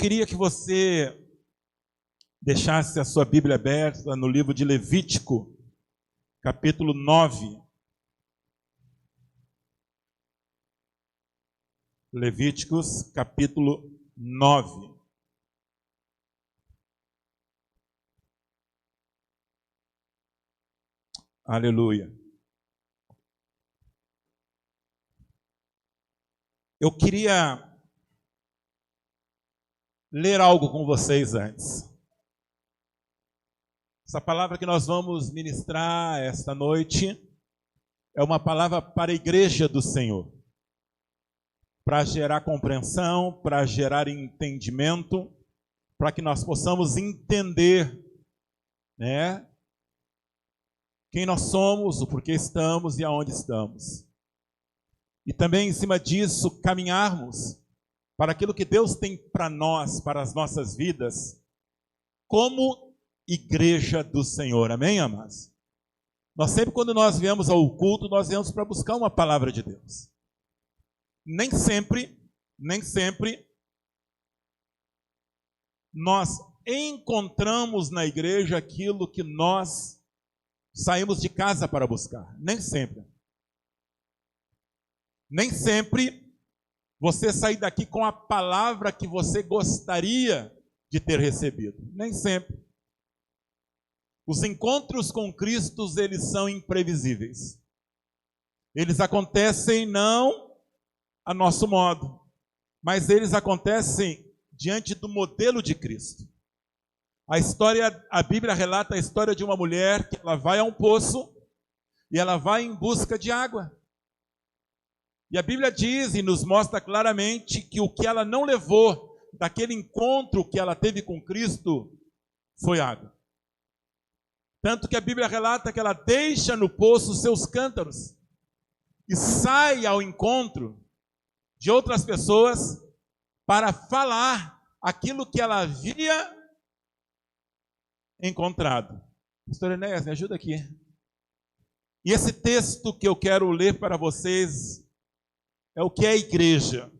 queria que você deixasse a sua Bíblia aberta no livro de Levítico, capítulo 9. Levíticos, capítulo 9. Aleluia. Eu queria ler algo com vocês antes. Essa palavra que nós vamos ministrar esta noite é uma palavra para a igreja do Senhor, para gerar compreensão, para gerar entendimento, para que nós possamos entender, quem nós somos, o porquê estamos e aonde estamos. E também, em cima disso, caminharmos para aquilo que Deus tem para nós, para as nossas vidas, como igreja do Senhor. Amém, amados? Nós sempre, quando nós viemos ao culto, nós viemos para buscar uma palavra de Deus. Nem sempre nós encontramos na igreja aquilo que nós saímos de casa para buscar. Nem sempre. Nem sempre você sai daqui com a palavra que você gostaria de ter recebido. Nem sempre. Os encontros com Cristo, eles são imprevisíveis. Eles acontecem não a nosso modo, mas eles acontecem diante do modelo de Cristo. A Bíblia relata a história de uma mulher que ela vai a um poço e ela vai em busca de água. E a Bíblia diz e nos mostra claramente que o que ela não levou daquele encontro que ela teve com Cristo foi água. Tanto que a Bíblia relata que ela deixa no poço seus cântaros e sai ao encontro de outras pessoas para falar aquilo que ela havia encontrado. Pastor Enéas, me ajuda aqui. E esse texto que eu quero ler para vocês é o que é a igreja.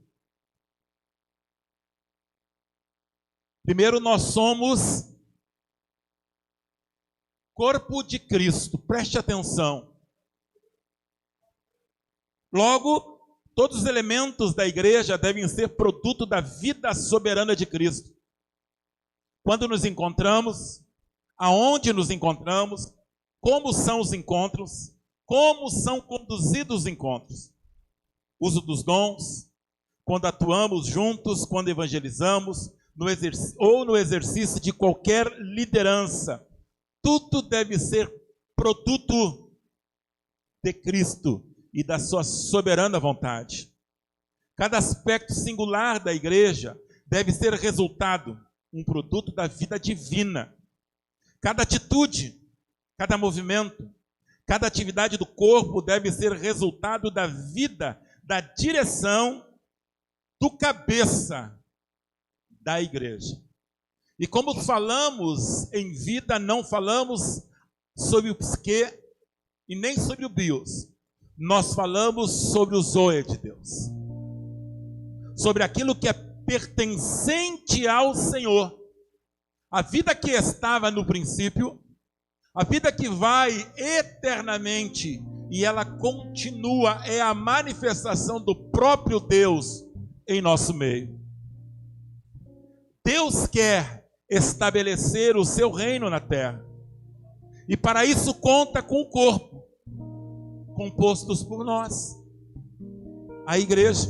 Primeiro, nós somos corpo de Cristo. Preste atenção. Logo, todos os elementos da igreja devem ser produto da vida soberana de Cristo. Quando nos encontramos, aonde nos encontramos, como são os encontros, como são conduzidos os encontros. Uso dos dons, quando atuamos juntos, quando evangelizamos, no exercício de qualquer liderança. Tudo deve ser produto de Cristo e da sua soberana vontade. Cada aspecto singular da igreja deve ser resultado, um produto da vida divina. Cada atitude, cada movimento, cada atividade do corpo deve ser resultado da vida, da direção do cabeça da igreja. E como falamos em vida, não falamos sobre o psique e nem sobre o bios. Nós falamos sobre o zoe de Deus. Sobre aquilo que é pertencente ao Senhor. A vida que estava no princípio, a vida que vai eternamente e ela continua, é a manifestação do próprio Deus em nosso meio. Deus quer estabelecer o seu reino na terra. E para isso conta com o corpo, compostos por nós, a igreja.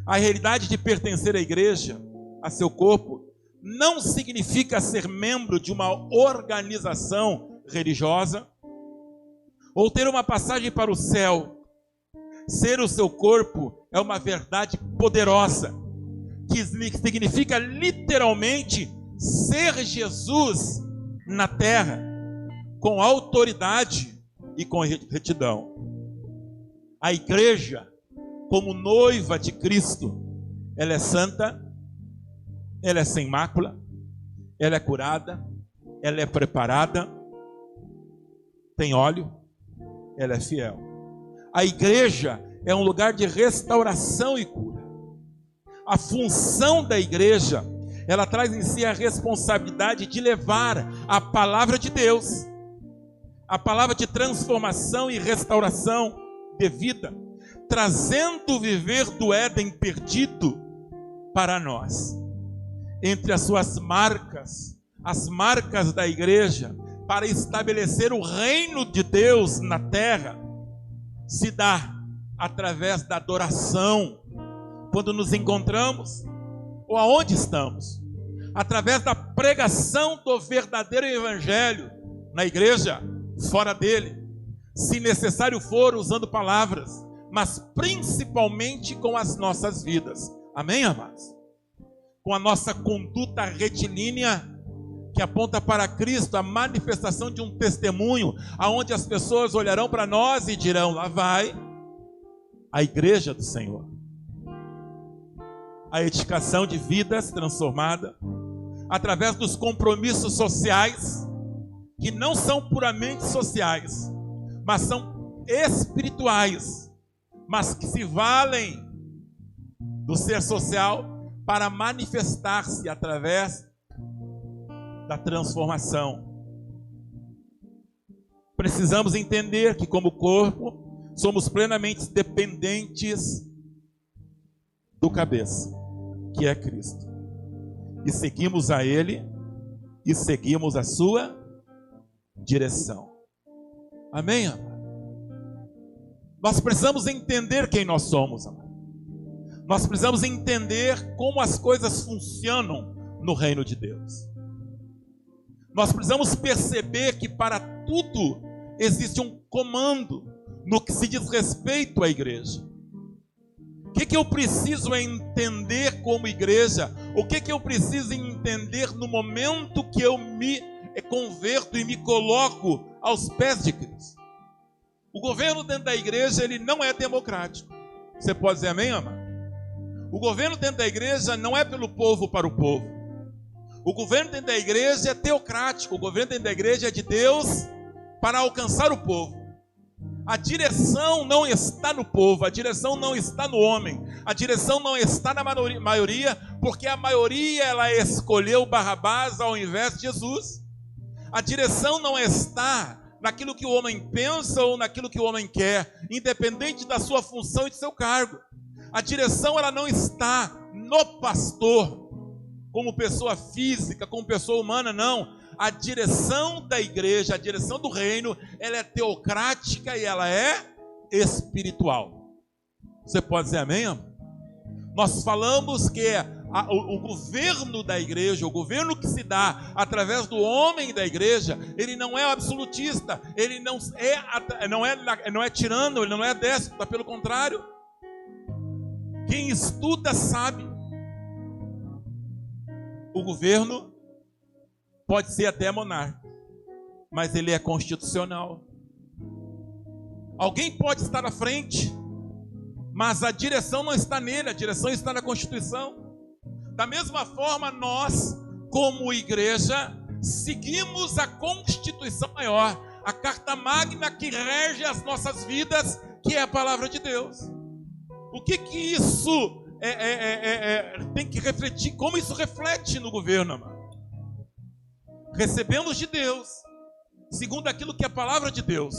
A realidade de pertencer à igreja, a seu corpo, não significa ser membro de uma organização religiosa ou ter uma passagem para o céu. Ser o seu corpo é uma verdade poderosa, que significa literalmente ser Jesus na terra, com autoridade e com retidão. A igreja, como noiva de Cristo, ela é santa, ela é sem mácula, ela é curada, ela é preparada, tem óleo, ela é fiel. A igreja é um lugar de restauração e cura. A função da igreja, ela traz em si a responsabilidade de levar a palavra de Deus, a palavra de transformação e restauração de vida, trazendo o viver do Éden perdido para nós. Entre as suas marcas, as marcas da igreja, para estabelecer o reino de Deus na terra, se dá através da adoração, quando nos encontramos, ou aonde estamos, através da pregação do verdadeiro evangelho, na igreja, fora dele, se necessário for, usando palavras, mas principalmente com as nossas vidas, amém, amados? Com a nossa conduta retilínea, que aponta para Cristo, a manifestação de um testemunho, aonde as pessoas olharão para nós e dirão, lá vai a igreja do Senhor. A edificação de vidas transformada, através dos compromissos sociais, que não são puramente sociais, mas são espirituais, mas que se valem do ser social para manifestar-se através da transformação. Precisamos entender que, como corpo, somos plenamente dependentes do cabeça, que é Cristo, e seguimos a Ele e seguimos a sua direção. Amém, amado? Nós precisamos entender quem nós somos, amado. Nós precisamos entender como as coisas funcionam no reino de Deus. Nós precisamos perceber que para tudo existe um comando no que se diz respeito à igreja. O que eu preciso entender como igreja? O que eu preciso entender no momento que eu me converto e me coloco aos pés de Cristo? O governo dentro da igreja, ele não é democrático. Você pode dizer amém, amado? O governo dentro da igreja não é pelo povo para o povo. O governo dentro da igreja é teocrático. O governo dentro da igreja é de Deus para alcançar o povo. A direção não está no povo, a direção não está no homem, a direção não está na maioria, porque a maioria ela escolheu Barrabás ao invés de Jesus. A direção não está naquilo que o homem pensa ou naquilo que o homem quer, independente da sua função e de seu cargo. A direção ela não está no pastor, como pessoa física, como pessoa humana, não. A direção da igreja, a direção do reino, ela é teocrática e ela é espiritual. Você pode dizer amém, amor? Nós falamos que o governo da igreja, o governo que se dá através do homem da igreja, ele não é absolutista, ele não é tirano, ele não é déspota, pelo contrário. Quem estuda sabe. O governo pode ser até monarca, mas ele é constitucional. Alguém pode estar à frente, mas a direção não está nele, a direção está na Constituição. Da mesma forma, nós, como igreja, seguimos a Constituição maior, a Carta Magna que rege as nossas vidas, que é a Palavra de Deus. O que isso tem que refletir, como isso reflete no governo, amado? Recebemos de Deus, segundo aquilo que é a palavra de Deus.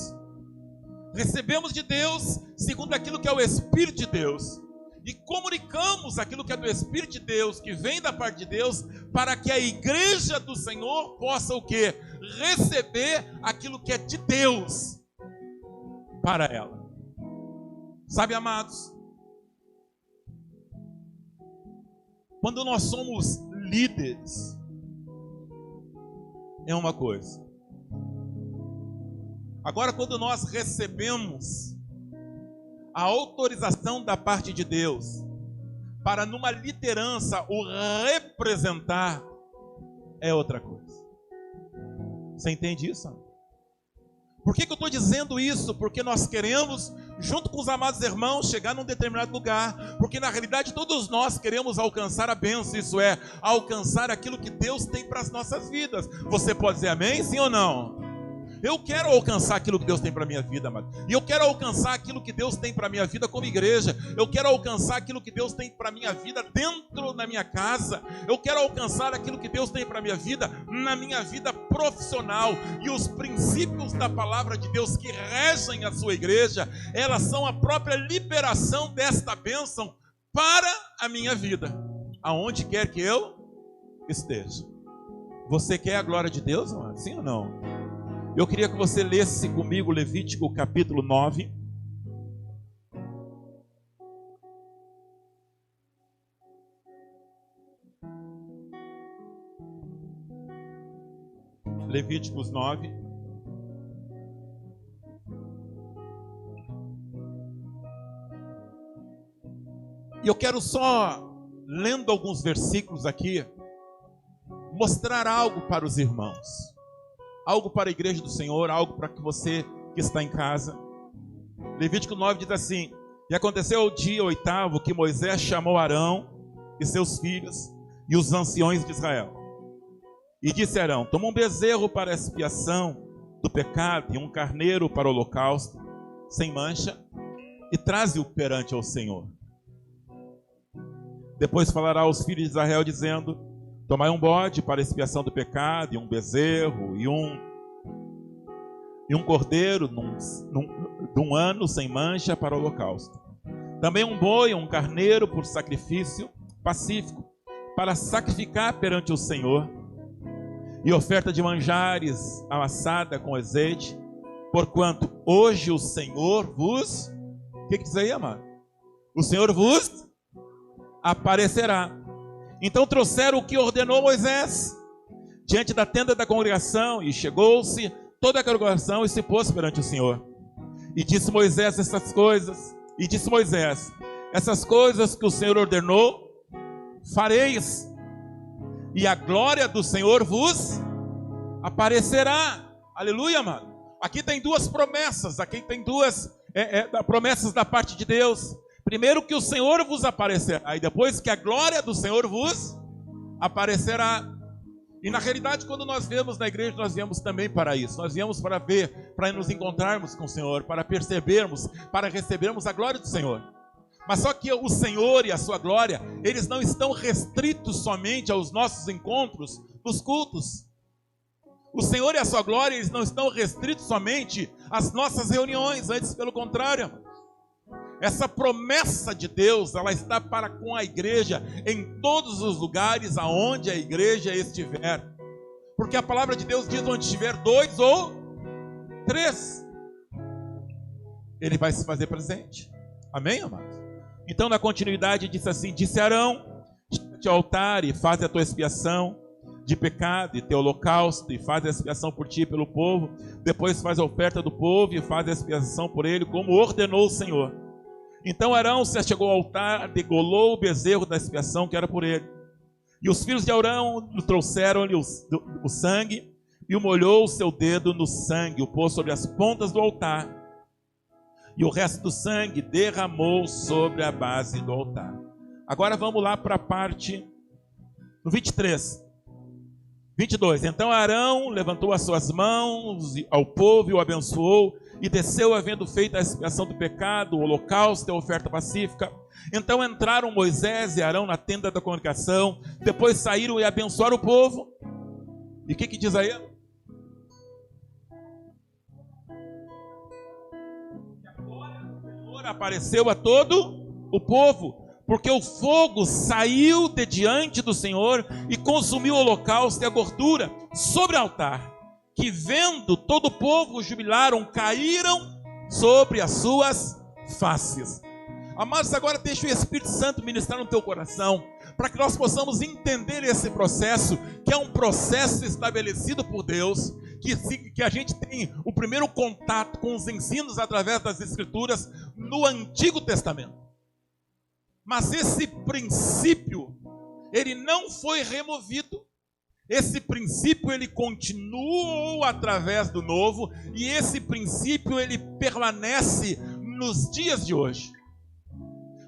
Recebemos de Deus, segundo aquilo que é o Espírito de Deus. E comunicamos aquilo que é do Espírito de Deus, que vem da parte de Deus, para que a igreja do Senhor possa o quê? Receber aquilo que é de Deus para ela. Sabe, amados? Quando nós somos líderes, é uma coisa. Agora, quando nós recebemos a autorização da parte de Deus para numa liderança o representar, é outra coisa. Você entende isso? Por que eu estou dizendo isso? Porque nós queremos, junto com os amados irmãos, chegar num determinado lugar. Porque na realidade todos nós queremos alcançar a bênção, isso é, alcançar aquilo que Deus tem para as nossas vidas. Você pode dizer amém, sim ou não? Eu quero alcançar aquilo que Deus tem para a minha vida, amado. E eu quero alcançar aquilo que Deus tem para a minha vida como igreja. Eu quero alcançar aquilo que Deus tem para a minha vida dentro da minha casa. Eu quero alcançar aquilo que Deus tem para a minha vida na minha vida profissional. E os princípios da palavra de Deus que regem a sua igreja, elas são a própria liberação desta bênção para a minha vida, aonde quer que eu esteja. Você quer a glória de Deus, amado? Sim ou não? Eu queria que você lesse comigo Levítico capítulo 9. Levíticos 9. E eu quero só, lendo alguns versículos aqui, mostrar algo para os irmãos. Algo para a igreja do Senhor, algo para que você que está em casa. Levítico 9 diz assim: E aconteceu o dia 8º que Moisés chamou Arão e seus filhos e os anciões de Israel. E disse a Arão: Toma um bezerro para a expiação do pecado e um carneiro para o holocausto, sem mancha, e traze-o perante ao Senhor. Depois falará aos filhos de Israel, dizendo: Tomai um bode para a expiação do pecado, e um bezerro, e um cordeiro de um ano sem mancha para o holocausto. Também um boi, um carneiro por sacrifício pacífico, para sacrificar perante o Senhor. E oferta de manjares amassada com azeite, porquanto hoje o Senhor vos... O que diz aí, amado? O Senhor vos aparecerá. Então trouxeram o que ordenou Moisés diante da tenda da congregação, e chegou-se toda a congregação e se pôs perante o Senhor. E disse Moisés essas coisas, essas coisas que o Senhor ordenou, fareis, e a glória do Senhor vos aparecerá. Aleluia, amado. Aqui tem duas promessas, promessas da parte de Deus. Primeiro, que o Senhor vos aparecerá, e depois que a glória do Senhor vos aparecerá. E na realidade, quando nós viemos na igreja, nós viemos também para isso. Nós viemos para ver, para nos encontrarmos com o Senhor, para percebermos, para recebermos a glória do Senhor. Mas só que o Senhor e a sua glória, eles não estão restritos somente aos nossos encontros nos cultos. O Senhor e a sua glória, eles não estão restritos somente às nossas reuniões, antes pelo contrário. Essa promessa de Deus, ela está para com a igreja em todos os lugares aonde a igreja estiver. Porque a palavra de Deus diz: onde estiver 2 ou 3, Ele vai se fazer presente. Amém, amados? Então, na continuidade, disse assim: Disse Arão: Chega-te ao altar e faz a tua expiação de pecado e teu holocausto, e faz a expiação por ti e pelo povo. Depois faz a oferta do povo e faz a expiação por ele, como ordenou o Senhor. Então Arão se achegou ao altar, degolou o bezerro da expiação que era por ele. E os filhos de Arão trouxeram-lhe o sangue, e molhou o seu dedo no sangue, o pôs sobre as pontas do altar, e o resto do sangue derramou sobre a base do altar. Agora vamos lá para a parte no 23. 22. Então Arão levantou as suas mãos ao povo e o abençoou, e desceu, havendo feito a expiação do pecado, o holocausto e a oferta pacífica. Então entraram Moisés e Arão na tenda da congregação, depois saíram e abençoaram o povo. E o que diz aí? E a glória do Senhor apareceu a todo o povo, porque o fogo saiu de diante do Senhor e consumiu o holocausto e a gordura sobre o altar, que vendo todo o povo jubilaram, caíram sobre as suas faces. Amados, agora deixa o Espírito Santo ministrar no teu coração, para que nós possamos entender esse processo, que é um processo estabelecido por Deus, que a gente tem o primeiro contato com os ensinos através das Escrituras no Antigo Testamento. Mas esse princípio, ele não foi removido. Esse princípio, ele continuou através do Novo, e esse princípio, ele permanece nos dias de hoje.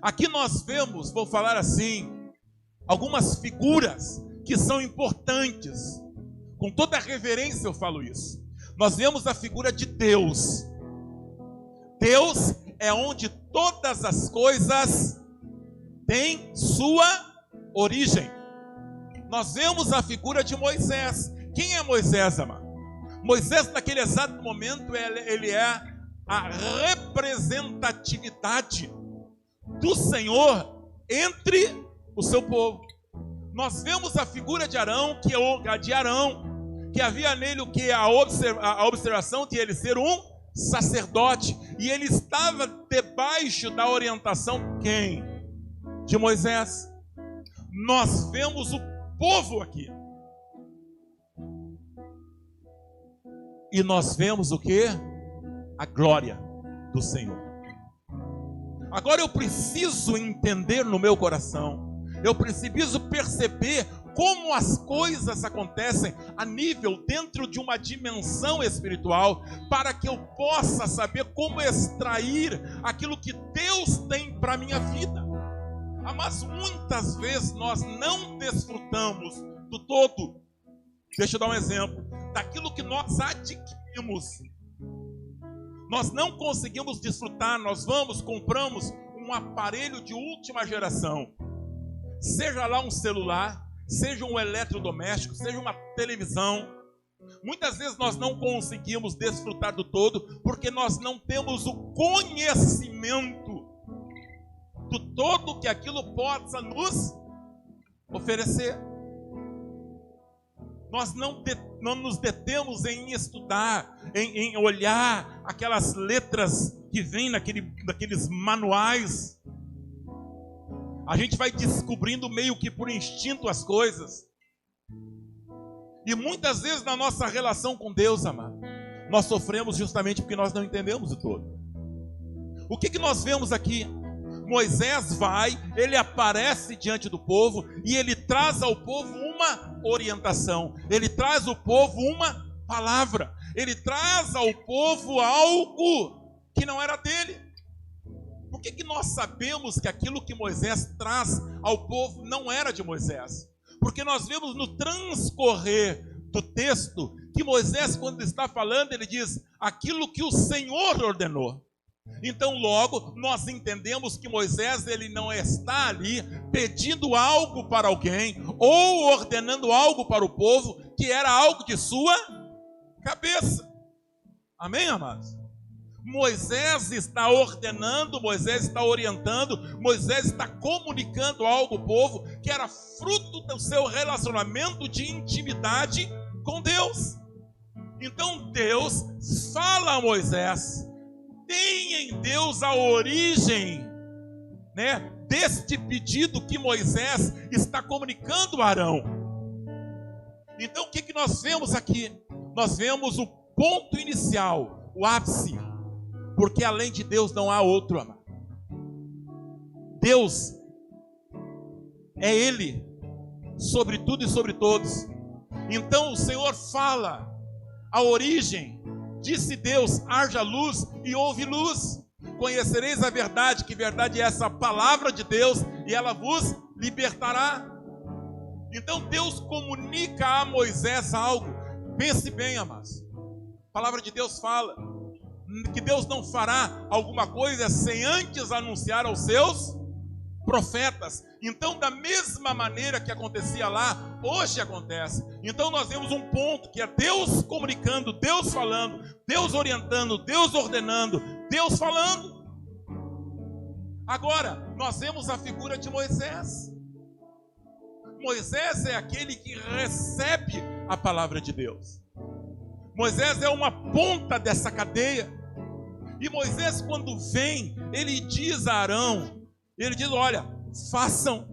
Aqui nós vemos, vou falar assim, algumas figuras que são importantes. Com toda a reverência eu falo isso. nós vemos a figura de Deus. Deus é onde todas as coisas têm sua origem. Nós vemos a figura de Moisés. Quem é Moisés, amado? Moisés, naquele exato momento, ele é a representatividade do Senhor entre o seu povo. Nós vemos a figura de Arão, que havia nele o que a observação de ele ser um sacerdote, e ele estava debaixo da orientação quem? De Moisés. Nós vemos o povo aqui. E nós vemos o que? A glória do Senhor. Agora eu preciso entender no meu coração, eu preciso perceber como as coisas acontecem a nível dentro de uma dimensão espiritual, para que eu possa saber como extrair aquilo que Deus tem para a minha vida. Mas muitas vezes nós não desfrutamos do todo. Deixa eu dar um exemplo. Daquilo que nós adquirimos, nós não conseguimos desfrutar. Nós compramos um aparelho de última geração, seja lá um celular, seja um eletrodoméstico, seja uma televisão. Muitas vezes nós não conseguimos desfrutar do todo, porque nós não temos o conhecimento do todo que aquilo possa nos oferecer. Nós não nos detemos em estudar, em olhar aquelas letras que vêm naqueles manuais. A gente vai descobrindo meio que por instinto as coisas. E muitas vezes na nossa relação com Deus, amado, nós sofremos justamente porque nós não entendemos o todo. O que nós vemos aqui? Moisés ele aparece diante do povo e ele traz ao povo uma orientação. Ele traz ao povo uma palavra. Ele traz ao povo algo que não era dele. Por que nós sabemos que aquilo que Moisés traz ao povo não era de Moisés? Porque nós vemos no transcorrer do texto que Moisés, quando está falando, ele diz aquilo que o Senhor ordenou. Então logo nós entendemos que Moisés ele não está ali pedindo algo para alguém ou ordenando algo para o povo que era algo de sua cabeça. Amém, amados? Moisés está ordenando, Moisés está orientando, Moisés está comunicando algo ao povo que era fruto do seu relacionamento de intimidade com Deus. Então Deus fala a Moisés. Tem em Deus a origem, deste pedido que Moisés está comunicando a Arão. Então o que nós vemos aqui? Nós vemos o ponto inicial, o ápice, porque além de Deus não há outro, amado. Deus é Ele, sobre tudo e sobre todos. Então o Senhor fala a origem. Disse Deus, haja luz e houve luz. Conhecereis a verdade, que verdade é essa palavra de Deus, e ela vos libertará. Então Deus comunica a Moisés algo. Pense bem, amados. A palavra de Deus fala que Deus não fará alguma coisa sem antes anunciar aos seus profetas. Então, da mesma maneira que acontecia lá, hoje acontece. Então nós vemos um ponto que é Deus comunicando, Deus falando, Deus orientando, Deus ordenando, Deus falando. Agora, nós vemos a figura de Moisés. Moisés é aquele que recebe a palavra de Deus. Moisés é uma ponta dessa cadeia. E Moisés, quando vem, ele diz a Arão, ele diz, olha, façam,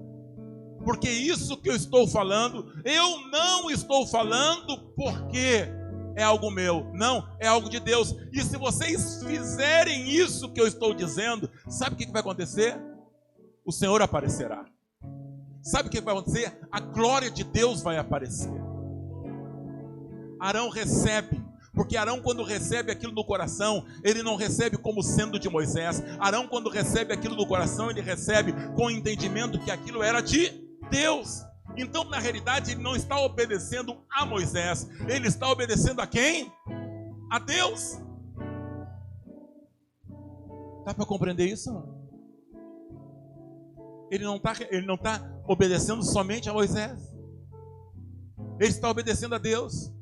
porque isso que eu estou falando, eu não estou falando porque é algo meu, não, é algo de Deus. E se vocês fizerem isso que eu estou dizendo, sabe o que vai acontecer? O Senhor aparecerá. Sabe o que vai acontecer? A glória de Deus vai aparecer. Arão recebe. Porque Arão, quando recebe aquilo no coração, ele não recebe como sendo de Moisés. Arão, quando recebe aquilo no coração, ele recebe com o entendimento que aquilo era de Deus. Então, na realidade, ele não está obedecendo a Moisés. Ele está obedecendo a quem? a Deus. Dá para compreender isso? Ele não está obedecendo somente a Moisés. Ele está obedecendo a Deus.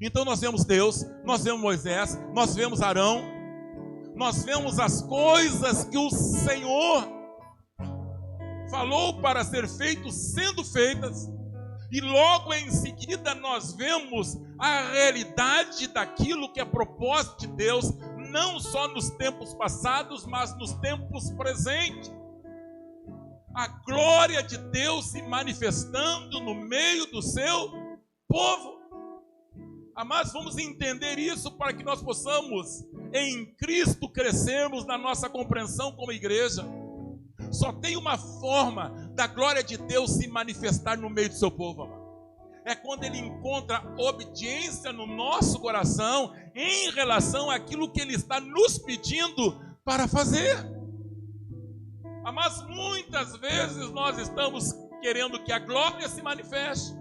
Então nós vemos Deus, nós vemos Moisés, nós vemos Arão, nós vemos as coisas que o Senhor falou para ser feito, sendo feitas, e logo em seguida nós vemos a realidade daquilo que é propósito de Deus, não só nos tempos passados, mas nos tempos presentes. A glória de Deus se manifestando no meio do seu povo. Amados, vamos entender isso para que nós possamos, em Cristo, crescermos na nossa compreensão como igreja. Só tem uma forma da glória de Deus se manifestar no meio do seu povo, amado. É quando Ele encontra obediência no nosso coração em relação àquilo que Ele está nos pedindo para fazer. Mas muitas vezes nós estamos querendo que a glória se manifeste,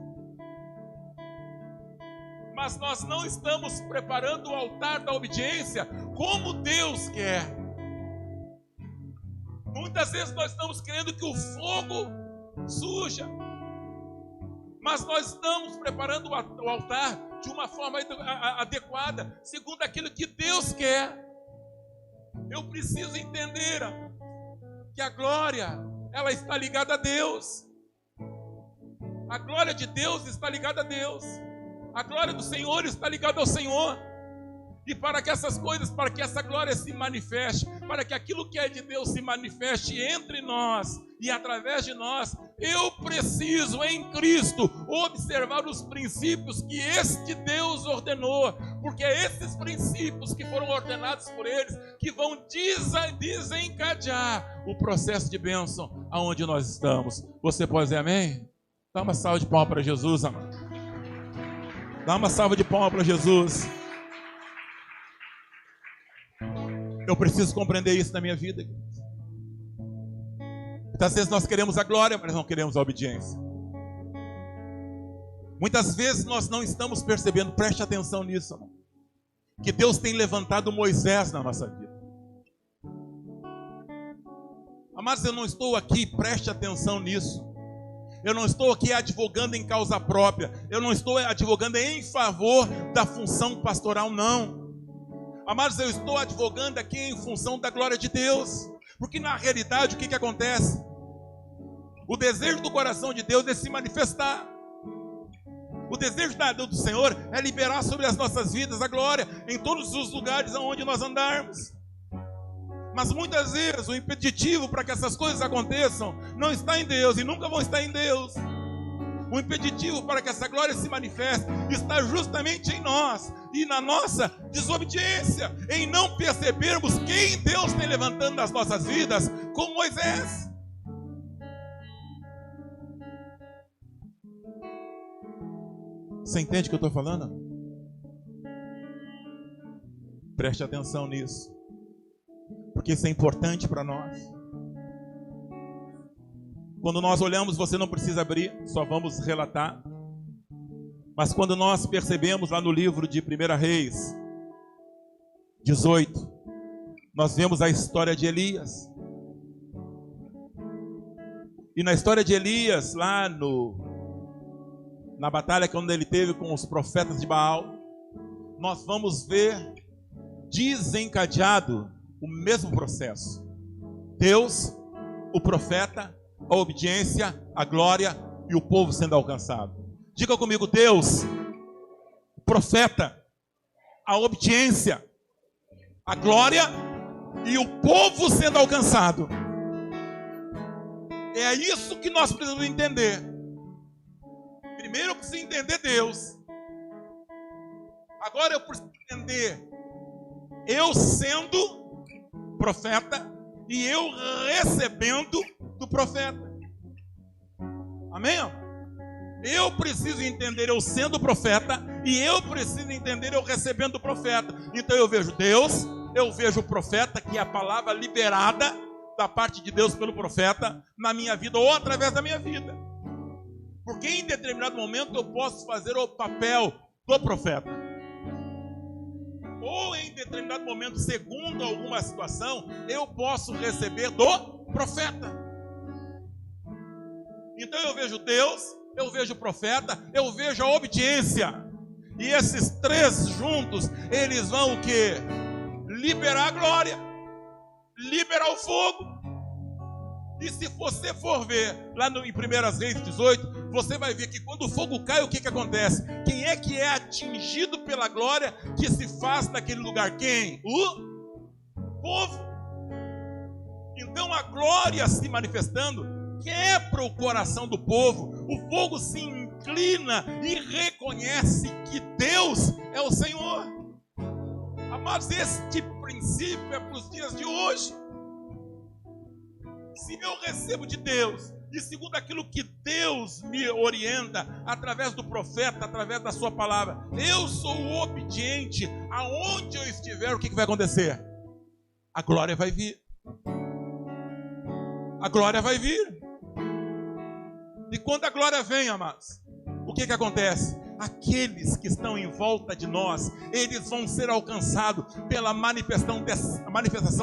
mas nós não estamos preparando o altar da obediência como Deus quer. Muitas vezes nós estamos querendo que o fogo suja, mas nós estamos preparando o altar de uma forma adequada, segundo aquilo que Deus quer. Eu preciso entender que a glória, ela está ligada a Deus. A glória de Deus está ligada a Deus. A glória do Senhor está ligada ao Senhor. E para que essas coisas, para que essa glória se manifeste, para que aquilo que é de Deus se manifeste entre nós e através de nós, eu preciso em Cristo observar os princípios que este Deus ordenou, porque é esses princípios que foram ordenados por eles que vão desencadear o processo de bênção aonde nós estamos. Você pode dizer amém? Dá uma salva de palmas para Jesus, amado. Dá uma salva de palmas para Jesus. Eu preciso compreender isso na minha vida. Muitas vezes nós queremos a glória, mas não queremos a obediência. Muitas vezes nós não estamos percebendo, preste atenção nisso, amor, que Deus tem levantado Moisés na nossa vida. Mas eu não estou aqui, preste atenção nisso. Eu não estou aqui advogando em causa própria. Eu não estou advogando em favor da função pastoral, não. Amados, eu estou advogando aqui em função da glória de Deus. Porque na realidade o que acontece? O desejo do coração de Deus é se manifestar. O desejo do Senhor é liberar sobre as nossas vidas a glória em todos os lugares aonde nós andarmos. Mas muitas vezes o impeditivo para que essas coisas aconteçam não está em Deus e nunca vão estar em Deus. O impeditivo para que essa glória se manifeste está justamente em nós e na nossa desobediência, em não percebermos quem Deus tem levantando nas nossas vidas, como Moisés. Você entende o que eu estou falando? Preste atenção nisso, porque isso é importante para nós. Quando nós olhamos, você não precisa abrir, só vamos relatar. Mas quando nós percebemos lá no livro de 1 Reis 18, nós vemos a história de Elias. E na história de Elias, lá na batalha quando ele teve com os profetas de Baal, nós vamos ver desencadeado o mesmo processo. Deus, o profeta, a obediência, a glória e o povo sendo alcançado. Diga comigo: Deus, o profeta, a obediência, a glória e o povo sendo alcançado. É isso que nós precisamos entender. Primeiro eu preciso entender Deus. Agora eu preciso entender eu sendo profeta e eu recebendo do profeta. Amém? Eu preciso entender eu sendo profeta e eu preciso entender eu recebendo do profeta. Então eu vejo Deus, eu vejo o profeta, que é a palavra liberada da parte de Deus pelo profeta na minha vida ou através da minha vida. Porque em determinado momento eu posso fazer o papel do profeta. ou em determinado momento, segundo alguma situação, eu posso receber do profeta. Então eu vejo Deus, eu vejo o profeta, eu vejo a obediência. E esses três juntos, eles vão o quê? Liberar a glória, liberar o fogo. E se você for ver lá em 1 Reis 18, você vai ver que quando o fogo cai, o que acontece? Quem é atingido pela glória que se faz naquele lugar? Quem? O povo. Então a glória se manifestando quebra o coração do povo. O povo se inclina e reconhece que Deus é o Senhor. Amados, este princípio é para os dias de hoje. Se eu recebo de Deus, e segundo aquilo que Deus me orienta, através do profeta, através da sua palavra, eu sou obediente, aonde eu estiver, o que vai acontecer? A glória vai vir. A glória vai vir. E quando a glória vem, amados, o que acontece? Aqueles que estão em volta de nós, eles vão ser alcançados pela manifestação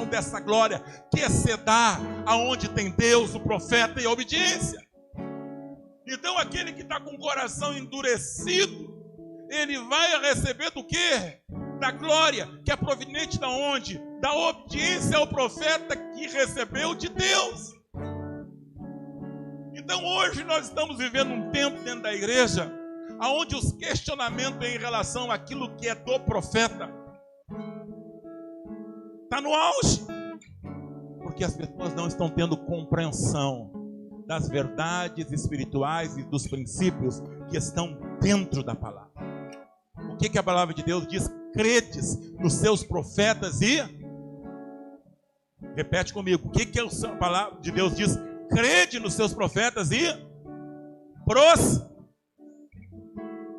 dessa glória, que se dá aonde tem Deus, o profeta e a obediência. Então aquele que está com o coração endurecido, ele vai receber do quê? Da glória, que é proveniente da onde? Da obediência ao profeta que recebeu de Deus. Então hoje nós estamos vivendo um tempo dentro da igreja aonde os questionamentos em relação àquilo que é do profeta está no auge, porque as pessoas não estão tendo compreensão das verdades espirituais e dos princípios que estão dentro da palavra. O que a palavra de Deus diz? Credes nos seus profetas e... Repete comigo. O que a palavra de Deus diz? Crede nos seus profetas e...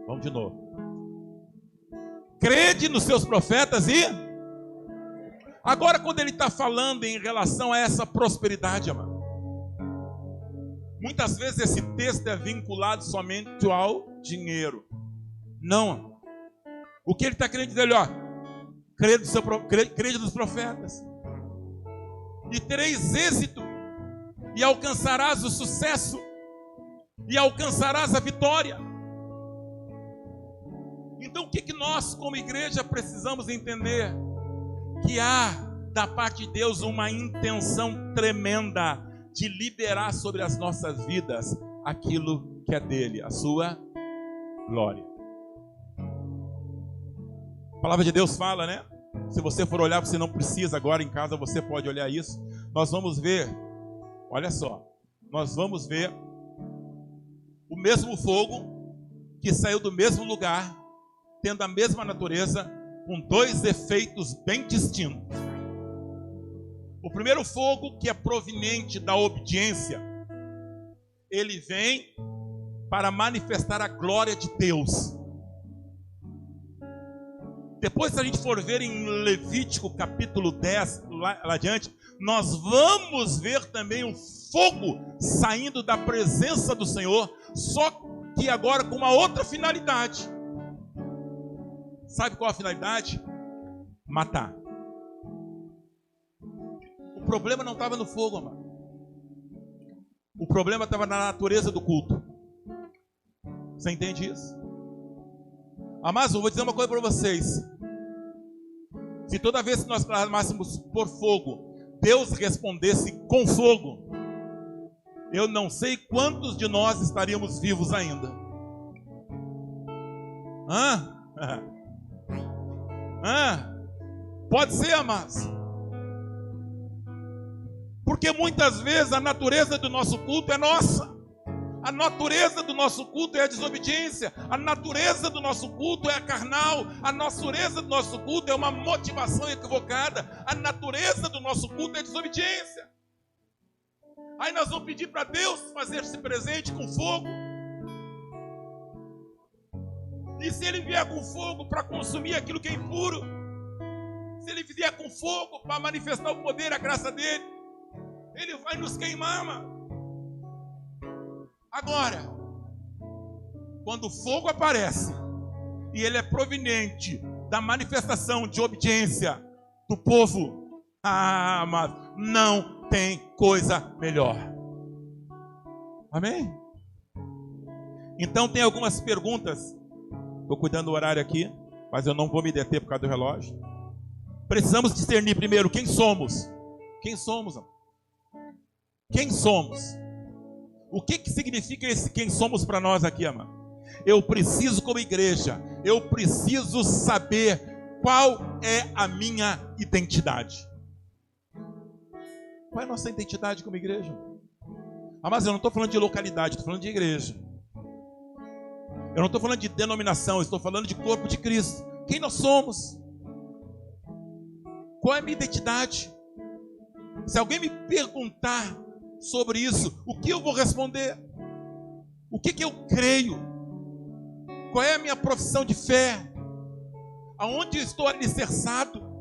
Vamos de novo. Crede nos seus profetas e... Agora, quando ele está falando em relação a essa prosperidade, amado, muitas vezes esse texto é vinculado somente ao dinheiro. Não. O que ele está querendo dizer? Ó, crede nos profetas e tereis êxito, e alcançarás o sucesso, e alcançarás a vitória. Então o que nós como igreja precisamos entender? Que há da parte de Deus uma intenção tremenda de liberar sobre as nossas vidas aquilo que é dele, a sua glória. A palavra de Deus fala, né? Se você for olhar, você não precisa agora em casa, você pode olhar isso. Nós vamos ver, olha só, nós vamos ver o mesmo fogo que saiu do mesmo lugar, tendo a mesma natureza, com dois efeitos bem distintos. O primeiro fogo, que é proveniente da obediência, ele vem para manifestar a glória de Deus. Depois, se a gente for ver em Levítico capítulo 10, lá adiante, nós vamos ver também um fogo saindo da presença do Senhor, só que agora com uma outra finalidade. Sabe qual a finalidade? Matar. O problema não estava no fogo, amado. O problema estava na natureza do culto. Você entende isso? Amados, eu vou dizer uma coisa para vocês. Se toda vez que nós clamássemos por fogo, Deus respondesse com fogo, eu não sei quantos de nós estaríamos vivos ainda. Pode ser, amados. Porque muitas vezes a natureza do nosso culto é nossa. A natureza do nosso culto é a desobediência. A natureza do nosso culto é a carnal. A natureza do nosso culto é uma motivação equivocada. A natureza do nosso culto é a desobediência. Aí nós vamos pedir para Deus fazer-se presente com fogo. E se Ele vier com fogo para consumir aquilo que é impuro, se Ele vier com fogo para manifestar o poder, a graça dEle, Ele vai nos queimar, mano. Agora, quando o fogo aparece, e ele é proveniente da manifestação de obediência do povo. Ah, mas não tem coisa melhor. Amém? Então tem algumas perguntas. Estou cuidando do horário aqui, mas eu não vou me deter por causa do relógio. Precisamos discernir primeiro quem somos. Quem somos? Quem somos? O que significa esse quem somos para nós aqui, amado? Eu preciso, como igreja, eu preciso saber qual é a minha identidade. Qual é a nossa identidade como igreja? Mas eu não estou falando de localidade, estou falando de igreja. Eu não estou falando de denominação, eu estou falando de corpo de Cristo. Quem nós somos? Qual é a minha identidade? Se alguém me perguntar sobre isso, o que eu vou responder? O que eu creio? Qual é a minha profissão de fé? Aonde eu estou alicerçado?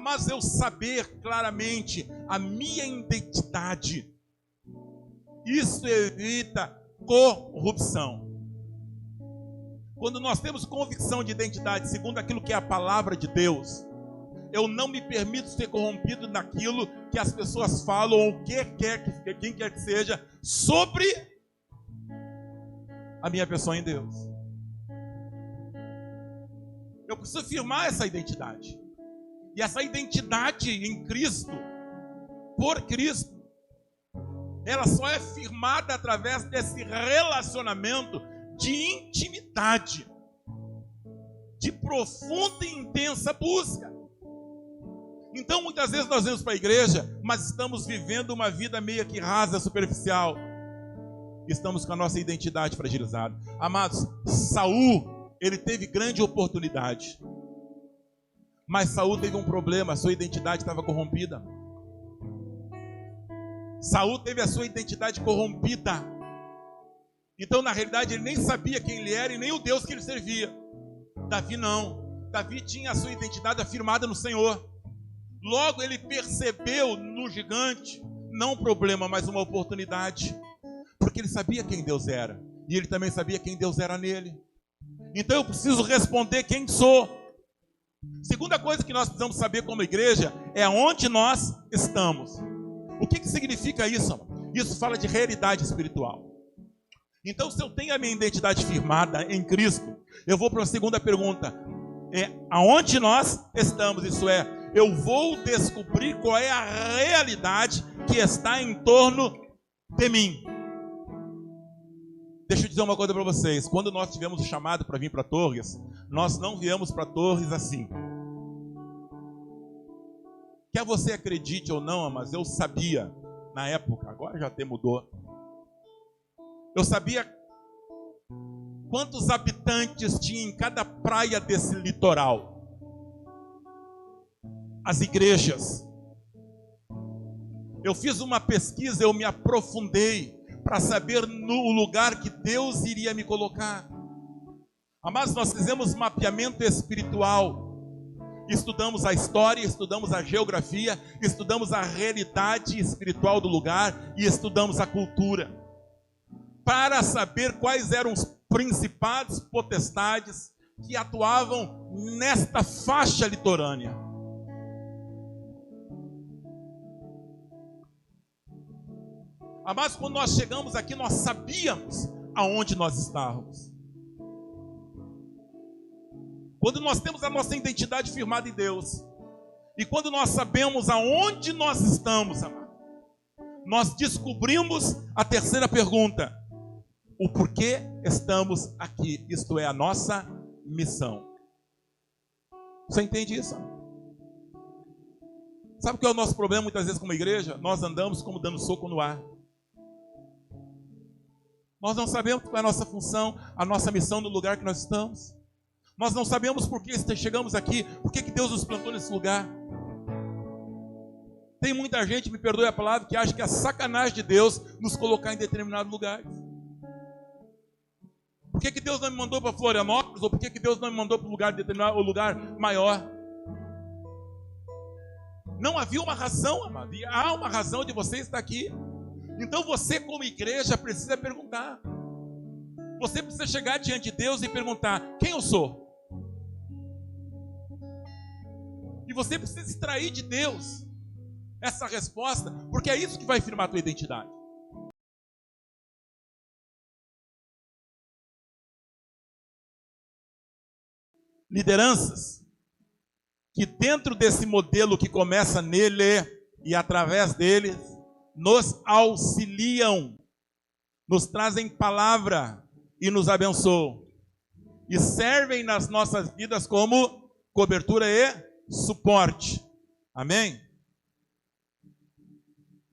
Mas eu saber claramente a minha identidade, isso evita corrupção. Quando nós temos convicção de identidade, segundo aquilo que é a palavra de Deus, eu não me permito ser corrompido naquilo que as pessoas falam, ou quem quer que seja, sobre a minha pessoa em Deus. Eu preciso firmar essa identidade. E essa identidade em Cristo, por Cristo, ela só é firmada através desse relacionamento de intimidade, de profunda e intensa busca. Então, muitas vezes nós vamos para a igreja, mas estamos vivendo uma vida meio que rasa, superficial. Estamos com a nossa identidade fragilizada. Amados, Saul, ele teve grande oportunidade. Mas Saul teve um problema, a sua identidade estava corrompida. Saul teve a sua identidade corrompida. Então, na realidade, ele nem sabia quem ele era e nem o Deus que ele servia. Davi não. Davi tinha a sua identidade afirmada no Senhor. Logo, ele percebeu no gigante, não um problema, mas uma oportunidade. Porque ele sabia quem Deus era. E ele também sabia quem Deus era nele. Então, eu preciso responder quem sou. Segunda coisa que nós precisamos saber como igreja é onde nós estamos. O que significa isso? Isso fala de realidade espiritual. Então, se eu tenho a minha identidade firmada em Cristo, eu vou para a segunda pergunta. Aonde nós estamos? Isso é, eu vou descobrir qual é a realidade que está em torno de mim. Deixa eu dizer uma coisa para vocês. Quando nós tivemos o chamado para vir para Torres, nós não viemos para Torres assim. Quer você acredite ou não, mas eu sabia na época, agora já até mudou. Eu sabia quantos habitantes tinha em cada praia desse litoral. As igrejas. Eu fiz uma pesquisa, eu me aprofundei para saber no lugar que Deus iria me colocar. Mas nós fizemos mapeamento espiritual. Estudamos a história, estudamos a geografia, estudamos a realidade espiritual do lugar e estudamos a cultura. Para saber quais eram os principados, potestades que atuavam nesta faixa litorânea. Mas quando nós chegamos aqui, nós sabíamos aonde nós estávamos. Quando nós temos a nossa identidade firmada em Deus, e quando nós sabemos aonde nós estamos, amado, nós descobrimos a terceira pergunta: o porquê estamos aqui, isto é, a nossa missão. Você entende isso? Sabe o que é o nosso problema muitas vezes como igreja? Nós andamos como dando soco no ar. Nós não sabemos qual é a nossa função, a nossa missão no lugar que nós estamos. Nós não sabemos por que chegamos aqui, por que Deus nos plantou nesse lugar. Tem muita gente, me perdoe a palavra, que acha que é sacanagem de Deus nos colocar em determinados lugares. Por que Deus não me mandou para Florianópolis, ou por que Deus não me mandou para um lugar determinado, ou lugar maior? Não havia uma razão, amado, e há uma razão de você estar aqui. Então você, como igreja, precisa perguntar. Você precisa chegar diante de Deus e perguntar: quem eu sou? E você precisa extrair de Deus essa resposta, porque é isso que vai firmar a tua identidade. Lideranças que dentro desse modelo que começa nele e através deles, nos auxiliam, nos trazem palavra e nos abençoam. E servem nas nossas vidas como cobertura e suporte. Amém?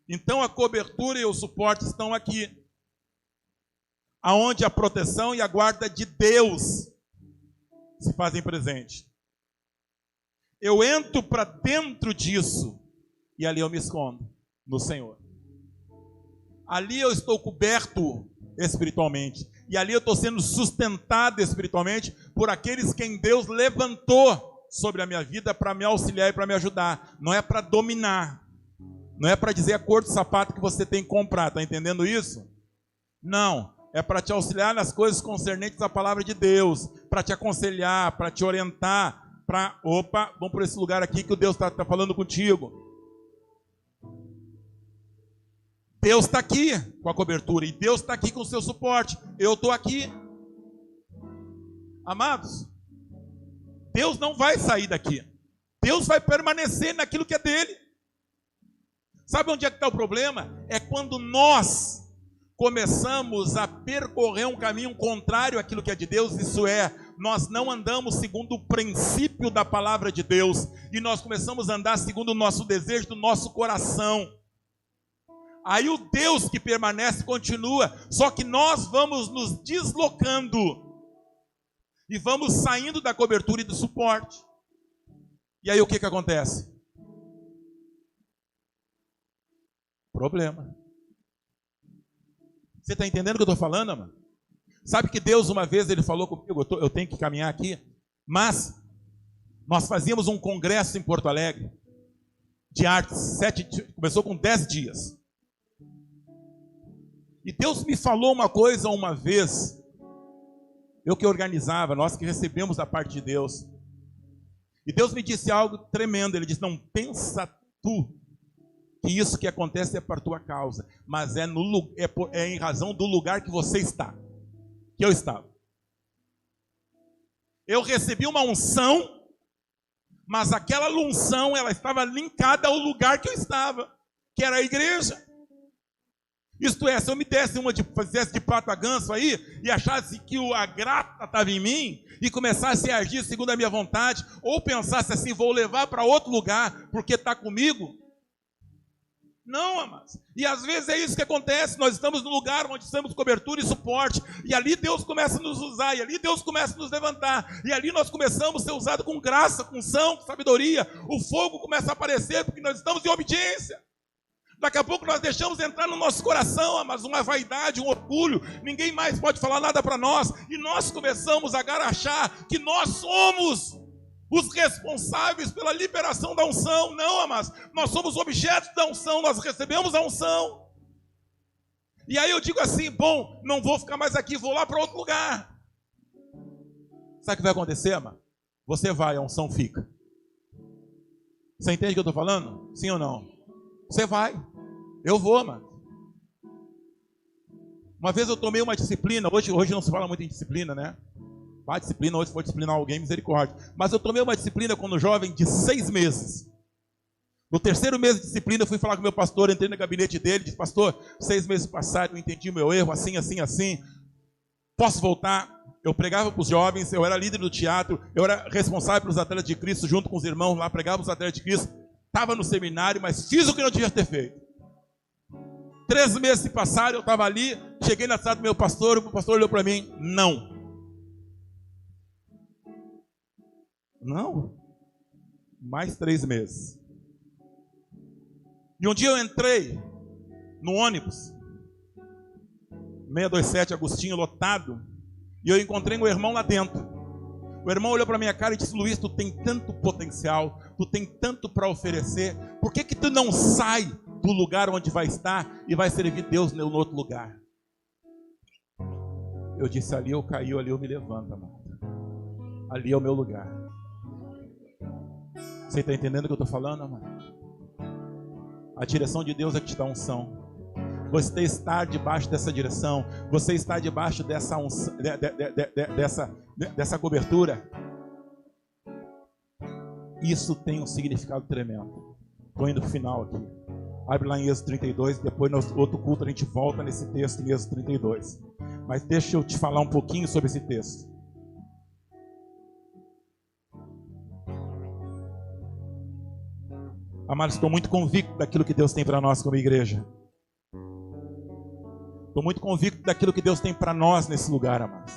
Então a cobertura e o suporte estão aqui, aonde a proteção e a guarda de Deus se fazem presente. Eu entro para dentro disso e ali eu me escondo no Senhor. Ali eu estou coberto espiritualmente. E ali eu estou sendo sustentado espiritualmente por aqueles quem Deus levantou sobre a minha vida para me auxiliar e para me ajudar. Não é para dominar. Não é para dizer a cor do sapato que você tem que comprar. Está entendendo isso? Não. É para te auxiliar nas coisas concernentes à palavra de Deus. Para te aconselhar, para te orientar. Vamos por esse lugar aqui que o Deus está falando contigo. Deus está aqui com a cobertura e Deus está aqui com o seu suporte. Eu estou aqui. Amados, Deus não vai sair daqui. Deus vai permanecer naquilo que é dele. Sabe onde é que está o problema? É quando nós começamos a percorrer um caminho contrário àquilo que é de Deus. Isso é, nós não andamos segundo o princípio da palavra de Deus. E nós começamos a andar segundo o nosso desejo do nosso coração. Aí o Deus que permanece continua, só que nós vamos nos deslocando e vamos saindo da cobertura e do suporte. E aí o que acontece? Problema. Você está entendendo o que eu estou falando, mano? Sabe que Deus uma vez ele falou comigo, eu tenho que caminhar aqui, mas nós fazíamos um congresso em Porto Alegre de artes, começou com 10 dias. E Deus me falou uma coisa uma vez, eu que organizava, nós que recebemos da parte de Deus. E Deus me disse algo tremendo, ele disse, não pensa tu que isso que acontece é por tua causa, mas é em razão do lugar que você está, que eu estava. Eu recebi uma unção, mas aquela unção, ela estava linkada ao lugar que eu estava, que era a igreja. Isto é, se eu me desse fizesse de pato a ganso aí, e achasse que a grata estava em mim, e começasse a agir segundo a minha vontade, ou pensasse assim, vou levar para outro lugar, porque está comigo. Não, amados. E às vezes é isso que acontece, nós estamos no lugar onde temos cobertura e suporte, e ali Deus começa a nos usar, e ali Deus começa a nos levantar, e ali nós começamos a ser usados com graça, com unção, com sabedoria, o fogo começa a aparecer, porque nós estamos em obediência. Daqui a pouco nós deixamos entrar no nosso coração, mas uma vaidade, um orgulho, ninguém mais pode falar nada para nós, e nós começamos a garachar que nós somos os responsáveis pela liberação da unção. Não, mas nós somos objetos da unção, nós recebemos a unção. E aí eu digo assim, bom, não vou ficar mais aqui, vou lá para outro lugar. Sabe o que vai acontecer, mano? Você vai, a unção fica. Você entende o que eu estou falando? Sim ou não? Você vai. Eu vou, mano. Uma vez eu tomei uma disciplina, hoje não se fala muito em disciplina, né? Vai disciplina, hoje se for disciplinar alguém, misericórdia. Mas eu tomei uma disciplina quando jovem de 6 meses. No 3º mês de disciplina, eu fui falar com o meu pastor, entrei no gabinete dele, disse, pastor, 6 meses passados, eu entendi o meu erro, assim, posso voltar? Eu pregava para os jovens, eu era líder do teatro, eu era responsável pelos atletas de Cristo, junto com os irmãos lá, pregava os atletas de Cristo, estava no seminário, mas fiz o que não devia ter feito. 3 meses se passaram, eu estava ali, cheguei na sala do meu pastor, o pastor olhou para mim, não. Mais 3 meses. E um dia eu entrei no ônibus, 627 Agostinho, lotado, e eu encontrei um irmão lá dentro. O irmão olhou para minha cara e disse, Luiz, tu tem tanto potencial, tu tem tanto para oferecer, por que tu não sai do lugar onde vai estar e vai servir Deus no outro lugar? Eu disse, ali eu caí, ali eu me levanto, amado. Ali é o meu lugar. Você está entendendo o que eu estou falando, amado? A direção de Deus é que te dá unção. Você está debaixo dessa direção. Você está debaixo dessa unção, dessa cobertura. Isso tem um significado tremendo. Estou indo para o final aqui. Abre lá em Êxodo 32. Depois, no outro culto, a gente volta nesse texto em Êxodo 32. Mas deixa eu te falar um pouquinho sobre esse texto. Amados, estou muito convicto daquilo que Deus tem para nós como igreja. Estou muito convicto daquilo que Deus tem para nós nesse lugar, amados.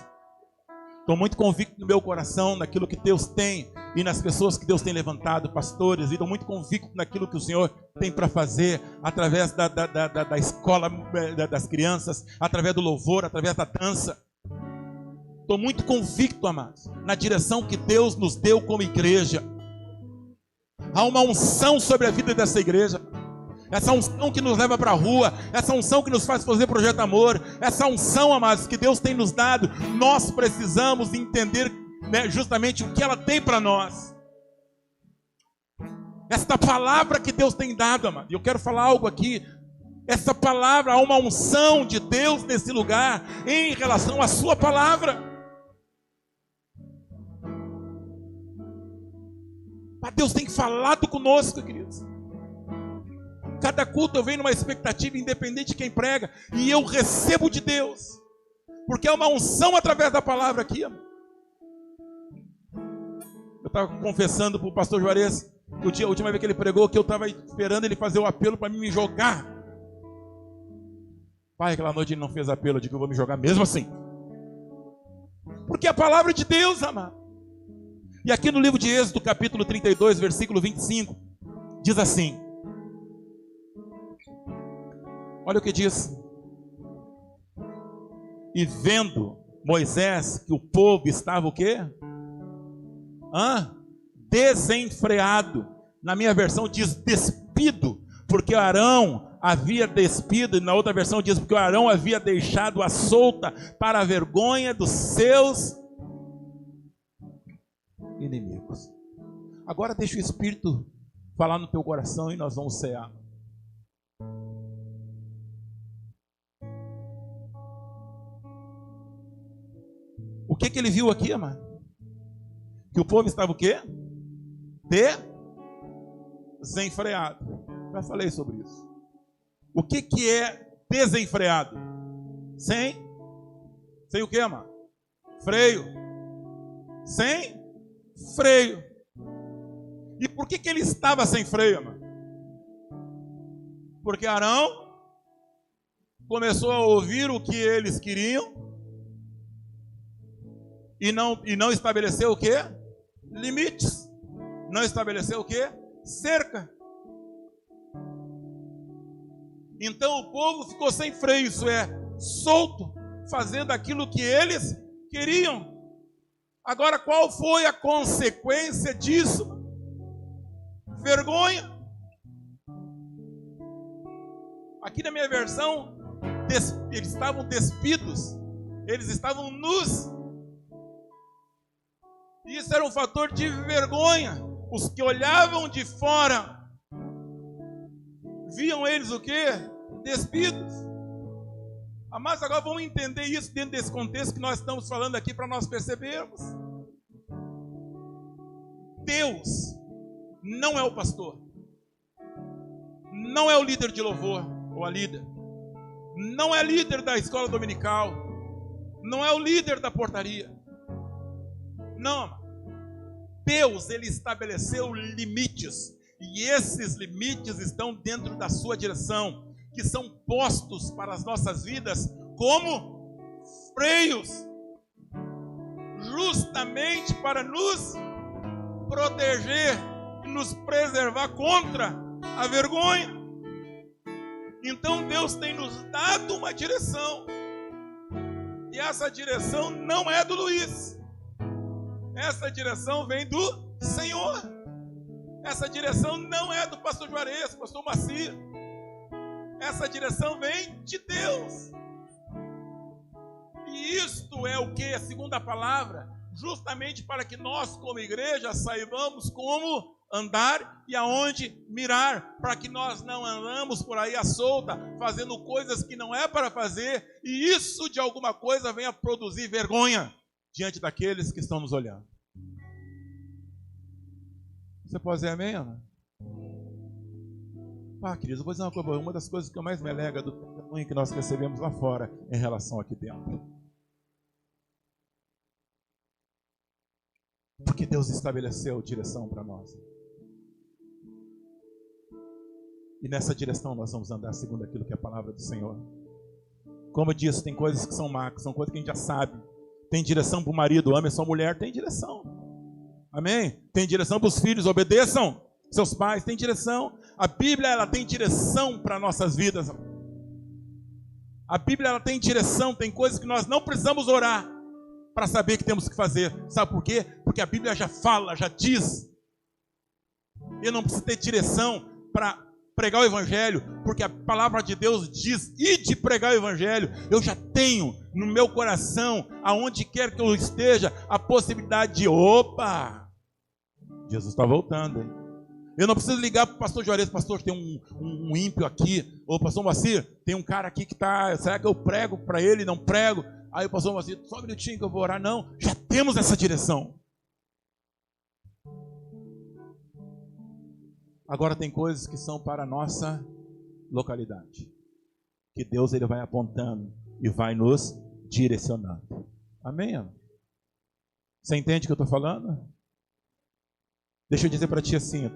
Estou muito convicto no meu coração daquilo que Deus tem e nas pessoas que Deus tem levantado, pastores. E estou muito convicto naquilo que o Senhor tem para fazer através da escola das crianças, através do louvor, através da dança. Estou muito convicto, amados, na direção que Deus nos deu como igreja. Há uma unção sobre a vida dessa igreja. Essa unção que nos leva para a rua, essa unção que nos faz fazer Projeto Amor, essa unção, amados, que Deus tem nos dado, nós precisamos entender, né, justamente o que ela tem para nós. Esta palavra que Deus tem dado, amado, e eu quero falar algo aqui. Essa palavra, há uma unção de Deus nesse lugar em relação à sua palavra. Mas Deus tem falado conosco, queridos. Cada culto eu venho numa expectativa, independente de quem prega, e eu recebo de Deus, porque é uma unção através da palavra aqui. Eu estava confessando para o pastor Juarez, a última vez que ele pregou, que eu estava esperando ele fazer o apelo para me jogar. Pai, aquela noite ele não fez apelo, eu digo que eu vou me jogar mesmo assim, porque é a palavra de Deus, amado. E aqui no livro de Êxodo, capítulo 32, versículo 25, diz assim: olha o que diz. E vendo Moisés que o povo estava o quê? Desenfreado. Na minha versão diz despido, porque Arão havia despido, e na outra versão diz porque Arão havia deixado a solta para a vergonha dos seus inimigos. Agora deixa o Espírito falar no teu coração e nós vamos cear. O que ele viu aqui, amado? Que o povo estava o quê? Desenfreado. Já falei sobre isso. O que é desenfreado? Sem o quê, amado? Freio. Sem freio. E por que ele estava sem freio, amado? Porque Arão começou a ouvir o que eles queriam e não estabeleceu o quê? Limites. Não estabeleceu o quê? Cerca. Então o povo ficou sem freio, isso é, solto, fazendo aquilo que eles queriam. Agora, qual foi a consequência disso? Vergonha. Aqui na minha versão, eles estavam despidos, eles estavam nus. Isso era um fator de vergonha. Os que olhavam de fora viam eles o quê? Despidos. Mas agora vamos entender isso dentro desse contexto que nós estamos falando aqui para nós percebermos. Deus não é o pastor, não é o líder de louvor ou a líder, não é líder da escola dominical, não é o líder da portaria. Não, Deus, ele estabeleceu limites, e esses limites estão dentro da sua direção, que são postos para as nossas vidas como freios, justamente para nos proteger e nos preservar contra a vergonha. Então Deus tem nos dado uma direção, e essa direção não é do Luiz. Essa direção vem do Senhor. Essa direção não é do pastor Juarez, pastor Macia. Essa direção vem de Deus. E isto é o que? A segunda palavra, justamente para que nós como igreja saibamos como andar e aonde mirar, para que nós não andamos por aí à solta, fazendo coisas que não é para fazer, e isso de alguma coisa venha produzir vergonha diante daqueles que estão nos olhando. Você pode dizer amém, Ana? Queridos, eu vou dizer uma coisa, uma das coisas que eu mais me alegro do testemunho que nós recebemos lá fora em relação aqui dentro. Porque Deus estabeleceu direção para nós. E nessa direção nós vamos andar segundo aquilo que é a palavra do Senhor. Como eu disse, tem coisas que são macas, são coisas que a gente já sabe. Tem direção para o marido, ame a sua mulher, tem direção. Amém? Tem direção para os filhos, obedeçam seus pais, tem direção. A Bíblia, ela tem direção para nossas vidas. A Bíblia, ela tem direção, tem coisas que nós não precisamos orar para saber que temos que fazer. Sabe por quê? Porque a Bíblia já fala, já diz. Eu não preciso ter direção para pregar o Evangelho, porque a palavra de Deus diz, ide pregar o Evangelho. Eu já tenho no meu coração, aonde quer que eu esteja, a possibilidade de, opa, Jesus está voltando, hein? Eu não preciso ligar para o pastor Juarez, pastor, tem um ímpio aqui, ou pastor Moacir, tem um cara aqui que está, será que eu prego para ele, não prego? Aí o pastor Moacir, só um minutinho que eu vou orar. Não, já temos essa direção. Agora tem coisas que são para a nossa localidade, que Deus ele vai apontando e vai nos direcionando. Amém, amor? Você entende o que eu estou falando? Deixa eu dizer para ti assim,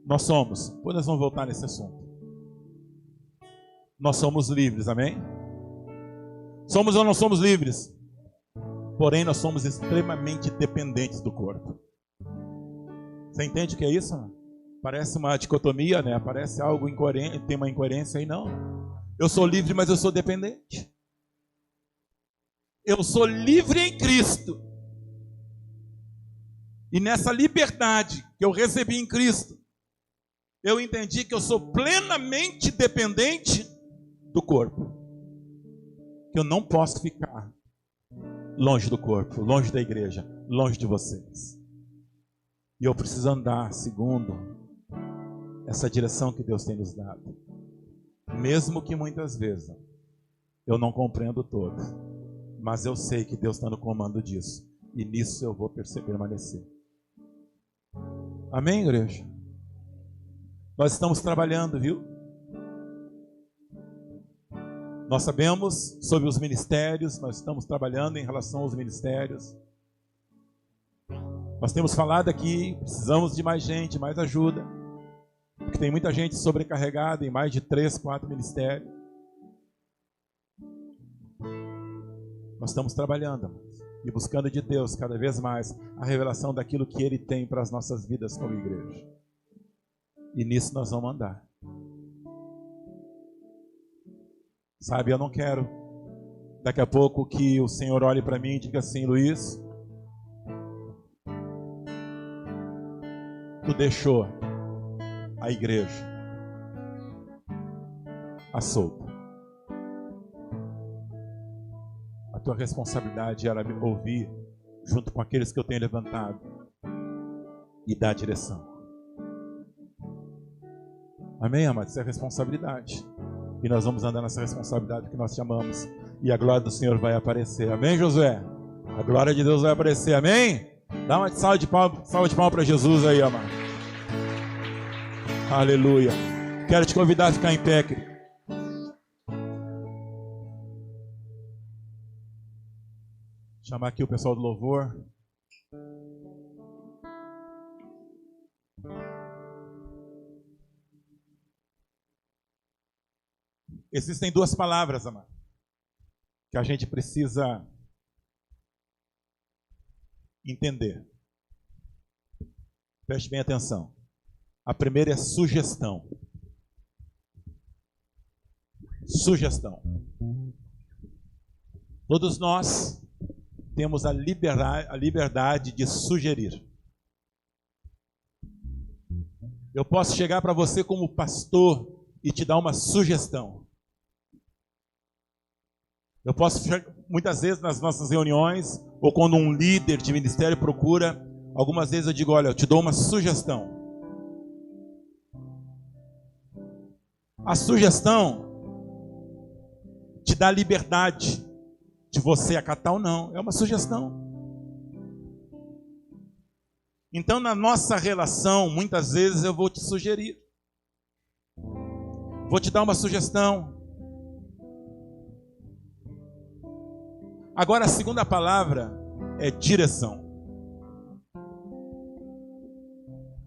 nós somos, depois nós vamos voltar nesse assunto. Nós somos livres, amém? Somos ou não somos livres? Porém, nós somos extremamente dependentes do corpo. Você entende o que é isso? Parece uma dicotomia, né? Parece algo incoerente, tem uma incoerência aí, não. Eu sou livre, mas eu sou dependente. Eu sou livre em Cristo. E nessa liberdade que eu recebi em Cristo, eu entendi que eu sou plenamente dependente do corpo. Que eu não posso ficar longe do corpo, longe da igreja, longe de vocês. E eu preciso andar segundo essa direção que Deus tem nos dado. Mesmo que muitas vezes eu não compreendo todo, mas eu sei que Deus está no comando disso. E nisso eu vou permanecer. Amém, igreja? Nós estamos trabalhando, viu? Nós sabemos sobre os ministérios, nós estamos trabalhando em relação aos ministérios. Nós temos falado aqui, precisamos de mais gente, mais ajuda. Porque tem muita gente sobrecarregada em mais de 3, 4 ministérios. Nós estamos trabalhando, amados, e buscando de Deus cada vez mais a revelação daquilo que Ele tem para as nossas vidas como igreja. E nisso nós vamos andar. Sabe, eu não quero daqui a pouco que o Senhor olhe para mim e diga assim: Luiz, tu deixou a igreja à solta. A tua responsabilidade era me ouvir junto com aqueles que eu tenho levantado e dar direção. Amém, amados? Isso é responsabilidade. E nós vamos andar nessa responsabilidade que nós chamamos. E a glória do Senhor vai aparecer. Amém, Josué? A glória de Deus vai aparecer. Amém? Dá uma salva de palmas para Jesus aí, amado. Aleluia. Quero te convidar a ficar em pé, querido. Chamar aqui o pessoal do louvor. Existem duas palavras, amado, que a gente precisa entender. Preste bem atenção. A primeira é sugestão. Sugestão. Todos nós temos a liberdade de sugerir. Eu posso chegar para você como pastor e te dar uma sugestão. Eu posso, muitas vezes nas nossas reuniões, ou quando um líder de ministério procura Algumas vezes eu digo, olha, eu te dou uma sugestão. A sugestão te dá liberdade de você acatar ou não. É uma sugestão. Então, na nossa relação, muitas vezes eu vou te sugerir. Vou te dar uma sugestão. Agora, a segunda palavra é direção.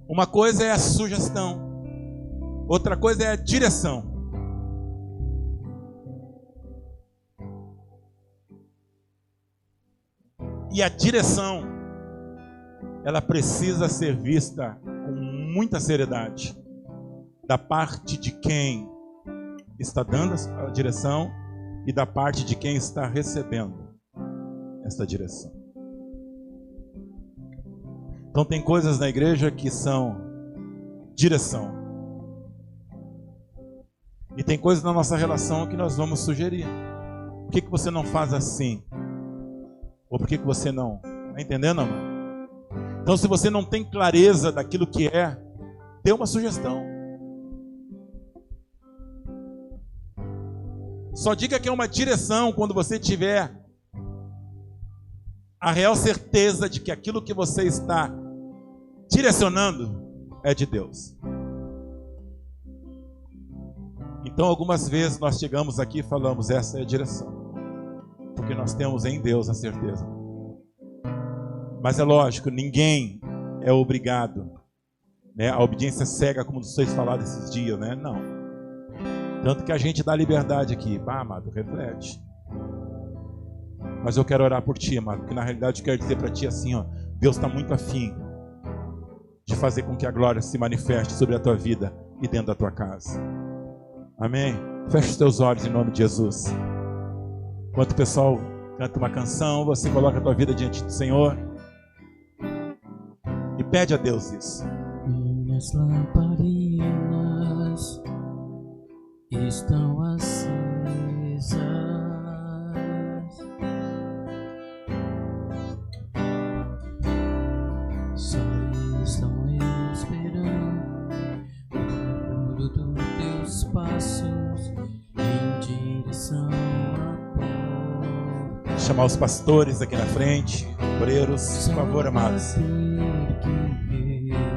Uma coisa é a sugestão. Outra coisa é a direção. E a direção, ela precisa ser vista com muita seriedade, da parte de quem está dando a direção e da parte de quem está recebendo essa direção. Então tem coisas na igreja que são direção. E tem coisas na nossa relação que nós vamos sugerir. Por que você não faz assim? Ou por que você não? Está entendendo, amado? Então, se você não tem clareza daquilo que é, dê uma sugestão. Só diga que é uma direção quando você tiver a real certeza de que aquilo que você está direcionando é de Deus. Então, algumas vezes nós chegamos aqui e falamos, essa é a direção. Porque nós temos em Deus a certeza. Mas é lógico, ninguém é obrigado, né? A obediência cega, como vocês falaram esses dias, né? Não. Tanto que a gente dá liberdade aqui. Amado, reflete. Mas eu quero orar por ti, amado. Porque na realidade eu quero dizer para ti assim, ó. Deus está muito afim de fazer com que a glória se manifeste sobre a tua vida e dentro da tua casa. Amém? Feche os teus olhos em nome de Jesus. Enquanto o pessoal canta uma canção, você coloca a tua vida diante do Senhor e pede a Deus isso. Minhas lamparinas estão acesas, só estão esperando o barulho dos teus passos em direção à porta. Chamar os pastores aqui na frente, obreiros, por favor, amados.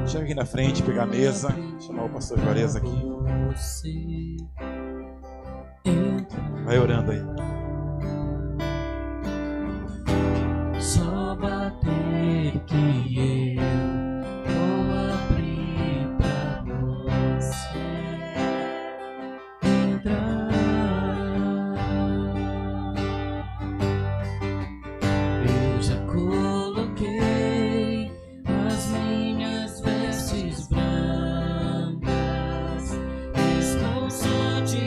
Chega aqui na frente, pegar a mesa, chamar o pastor Juarez aqui. Vai orando aí. Só bater que eu vou abrir pra você entrar. Eu já coloquei as minhas vestes brancas, estou só te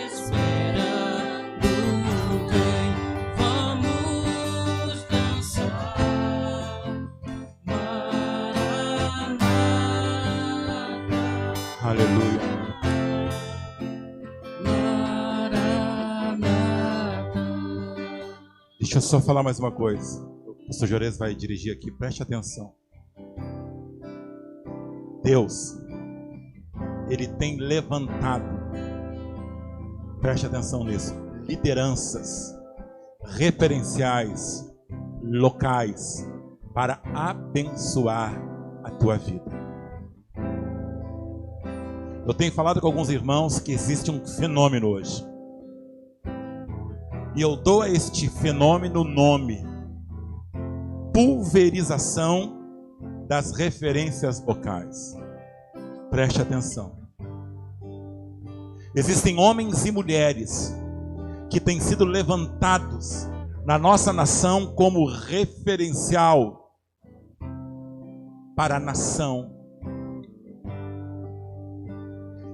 esperando. Vem, vamos dançar, Maranata. Aleluia. Deixa eu só falar mais uma coisa. O pastor Juarez vai dirigir aqui, preste atenção. Deus, Ele tem levantado, preste atenção nisso, lideranças, referenciais, locais, para abençoar a tua vida. Eu tenho falado com alguns irmãos que existe um fenômeno hoje. E eu dou a este fenômeno o nome: pulverização das referências locais. Preste atenção. Existem homens e mulheres que têm sido levantados na nossa nação como referencial para a nação.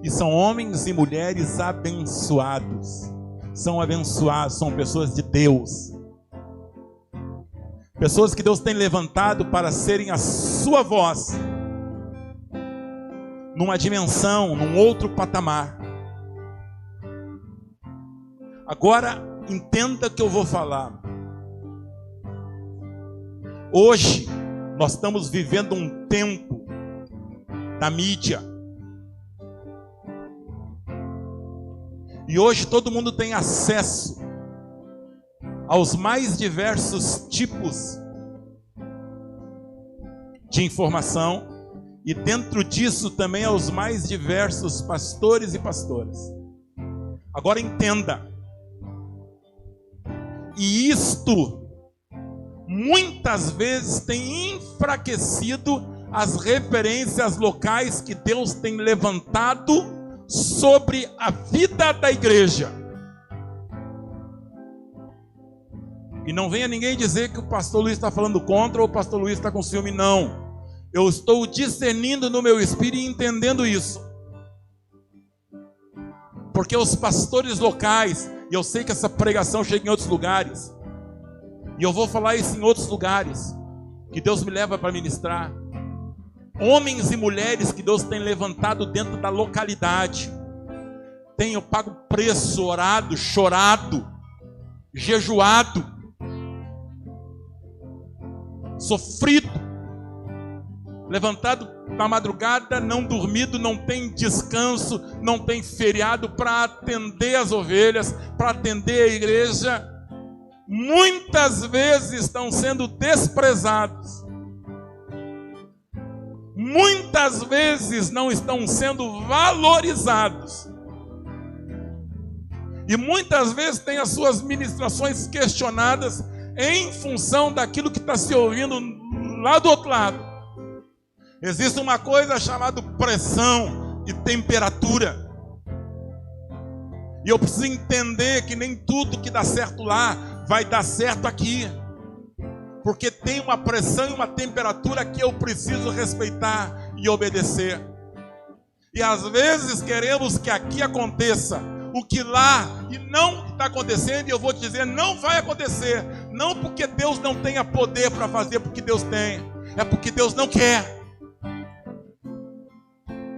E são homens e mulheres abençoados. São abençoados, são pessoas de Deus. Pessoas que Deus tem levantado para serem a sua voz numa dimensão, num outro patamar. Agora, entenda o que eu vou falar. Hoje, Nós estamos vivendo um tempo da mídia. E hoje todo mundo tem acesso aos mais diversos tipos de informação. E dentro disso também aos mais diversos pastores e pastoras. Agora entenda. E isto muitas vezes tem enfraquecido as referências locais que Deus tem levantado sobre a vida da igreja. E não venha ninguém dizer que o pastor Luiz está falando contra ou o pastor Luiz está com ciúme, não. Eu estou discernindo no meu espírito e entendendo isso. Porque os pastores locais, e eu sei que essa pregação chega em outros lugares, e eu vou falar isso em outros lugares, que Deus me leva para ministrar. Homens e mulheres que Deus tem levantado dentro da localidade. Tenho pago preço, orado, chorado, jejuado, sofrido, levantado na madrugada, não dormido, não tem descanso, não tem feriado para atender as ovelhas, para atender a igreja. Muitas vezes estão sendo desprezados. Muitas vezes não estão sendo valorizados. E muitas vezes tem as suas ministrações questionadas em função daquilo que está se ouvindo lá do outro lado. Existe uma coisa chamada pressão e temperatura. E eu preciso entender que nem tudo que dá certo lá vai dar certo aqui. Porque tem uma pressão e uma temperatura que eu preciso respeitar e obedecer. E às vezes queremos que aqui aconteça o que lá e não está acontecendo, e eu vou te dizer, não vai acontecer. Não porque Deus não tenha poder para fazer, porque Deus tem. É porque Deus não quer.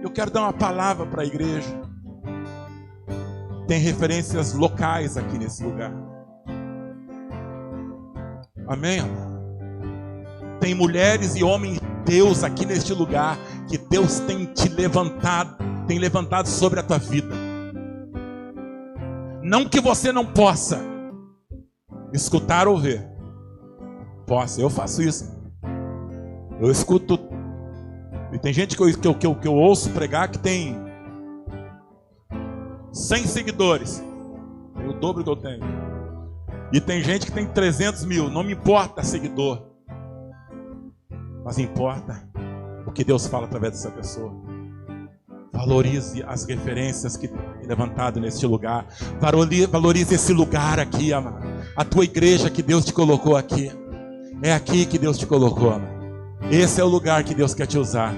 Eu quero dar uma palavra para a igreja. Tem referências locais aqui nesse lugar. Amém? Tem mulheres e homens de Deus aqui neste lugar que Deus tem te levantado, tem levantado sobre a tua vida. Não que você não possa escutar ou ver. Posso, eu faço isso. Eu escuto. E tem gente que eu ouço pregar que tem 100 seguidores. Tem o dobro que eu tenho. E tem gente que tem 300 mil. Não me importa seguidor. Mas importa o que Deus fala através dessa pessoa. Valorize as referências que tem levantado neste lugar. Valorize esse lugar aqui, amado. A tua igreja que Deus te colocou aqui. É aqui que Deus te colocou, amado. Esse é o lugar que Deus quer te usar.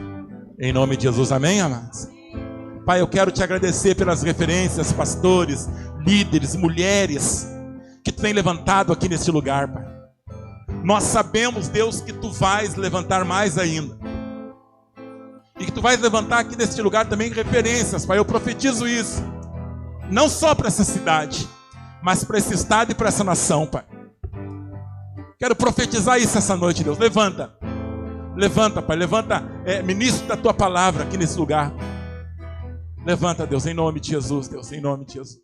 Em nome de Jesus, amém, amados? Pai, eu quero te agradecer pelas referências, pastores, líderes, mulheres que tu tem levantado aqui neste lugar, Pai. Nós sabemos, Deus, que tu vais levantar mais ainda. E que tu vais levantar aqui neste lugar também referências, Pai. Eu profetizo isso. Não só para essa cidade, mas para esse estado e para essa nação, Pai. Quero profetizar isso essa noite, Deus. Levanta. Levanta, Pai. Levanta, ministro da tua palavra aqui nesse lugar. Levanta, Deus, em nome de Jesus, Deus, em nome de Jesus.